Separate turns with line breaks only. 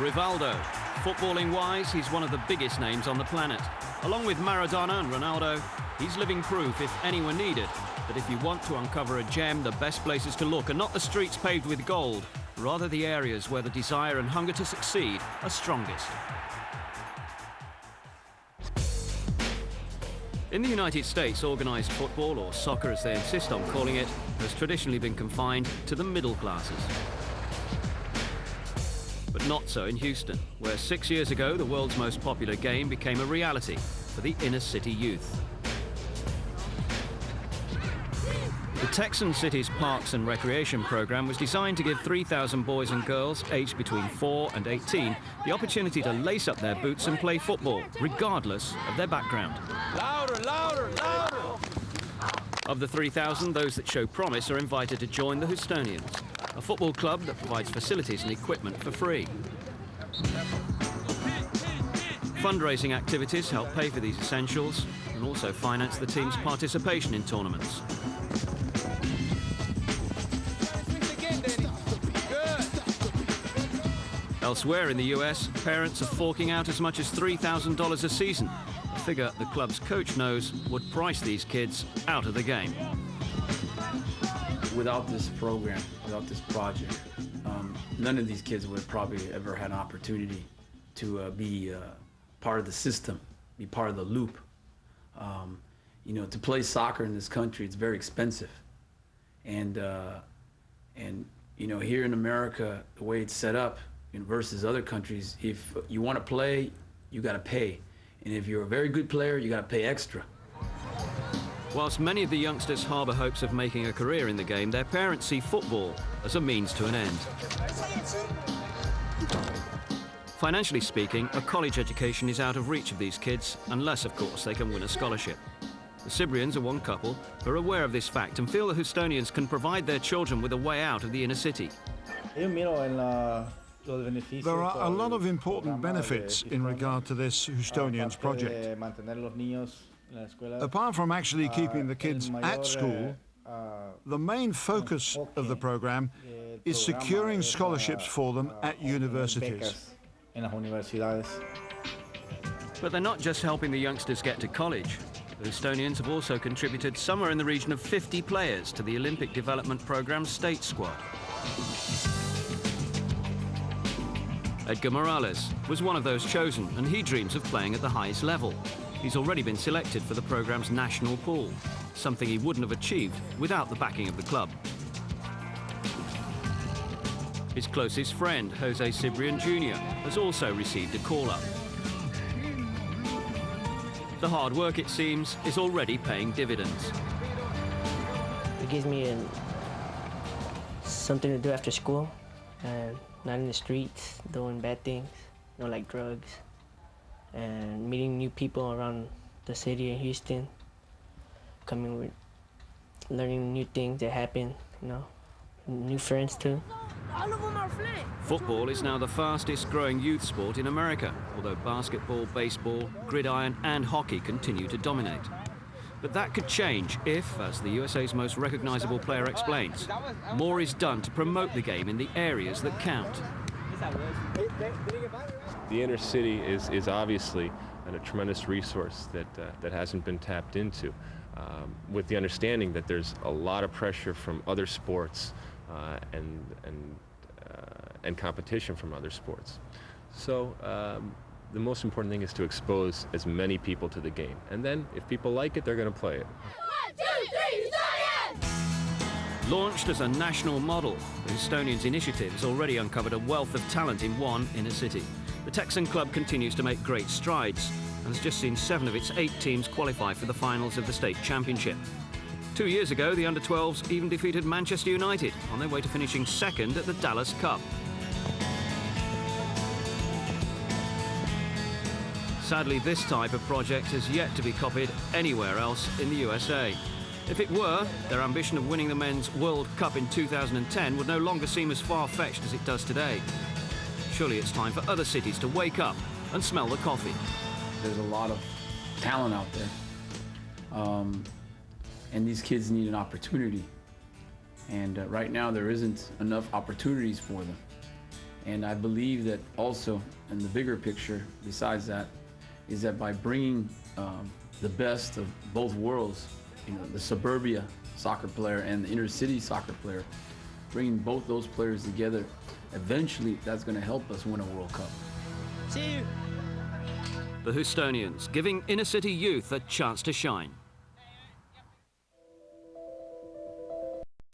Rivaldo. Footballing-wise, he's one of the biggest names on the planet. Along with Maradona and Ronaldo, he's living proof, if anyone needed, that if you want to uncover a gem, the best places to look are not the streets paved with gold, rather the areas where the desire and hunger to succeed are strongest. In the United States, organised football, or soccer as they insist on calling it, has traditionally been confined to the middle classes. But not so in Houston, where 6 years ago the world's most popular game became a reality for the inner city youth. The Texan city's Parks and Recreation program was designed to give 3,000 boys and girls aged between 4 and 18 the opportunity to lace up their boots and play football, regardless of their background.
Louder, louder, louder!
Of the 3,000, those that show promise are invited to join the Houstonians, a football club that provides facilities and equipment for free. Fundraising activities help pay for these essentials and also finance the team's participation in tournaments. Elsewhere in the US, parents are forking out as much as $3,000 a season, a figure the club's coach knows would price these kids out of the game.
Without this program, without this project, none of these kids would have probably ever had an opportunity to be part of the system, be part of the loop. You know, to play soccer in this country, it's very expensive. And you know, here in America, the way it's set up, versus other countries, if you want to play, you got to pay. And if you're a very good player, you got to pay extra.
Whilst many of the youngsters harbour hopes of making a career in the game, their parents see football as a means to an end. Financially speaking, a college education is out of reach of these kids, unless, of course, they can win a scholarship. The Cibrians are one couple who are aware of this fact and feel the Houstonians can provide their children with a way out of the inner city.
There are a lot of important benefits in regard to this Houstonians project. Apart from actually keeping the kids at school, the main focus of the program is securing scholarships for them at universities.
But they're not just helping the youngsters get to college. The Houstonians have also contributed somewhere in the region of 50 players to the Olympic Development Programme's state squad. Edgar Morales was one of those chosen, and he dreams of playing at the highest level. He's already been selected for the programme's national pool, something he wouldn't have achieved without the backing of the club. His closest friend, Jose Cibrian Jr., has also received a call-up. The hard work, it seems, is already paying dividends.
It gives me something to do after school, and not in the streets, doing bad things, like drugs, and meeting new people around the city in Houston, learning new things that happen, new friends too.
All of them are flat. Football is now the fastest growing youth sport in America, although basketball, baseball, gridiron and hockey continue to dominate. But that could change if, as the USA's most recognizable player explains, more is done to promote the game in the areas that count.
The inner city is obviously a tremendous resource that hasn't been tapped into, with the understanding that there's a lot of pressure from other sports and competition from other sports. So the most important thing is to expose as many people to the game. And then, if people like it, they're going to play it.
1, 2, 3, Houstonians!
Launched as a national model, the Houstonians initiative has already uncovered a wealth of talent in one inner city. The Texan club continues to make great strides and has just seen 7 of its 8 teams qualify for the finals of the state championship. 2 years ago, the under-12s even defeated Manchester United on their way to finishing second at the Dallas Cup. Sadly, this type of project has yet to be copied anywhere else in the USA. If it were, their ambition of winning the Men's World Cup in 2010 would no longer seem as far-fetched as it does today. Surely it's time for other cities to wake up and smell the coffee.
There's a lot of talent out there, and these kids need an opportunity. And right now there isn't enough opportunities for them. And I believe that also, in the bigger picture, besides that, is that by bringing the best of both worlds, you know, the suburbia soccer player and the inner city soccer player, bringing both those players together, eventually that's going to help us win a World Cup.
See you.
The Houstonians giving inner city youth a chance to shine.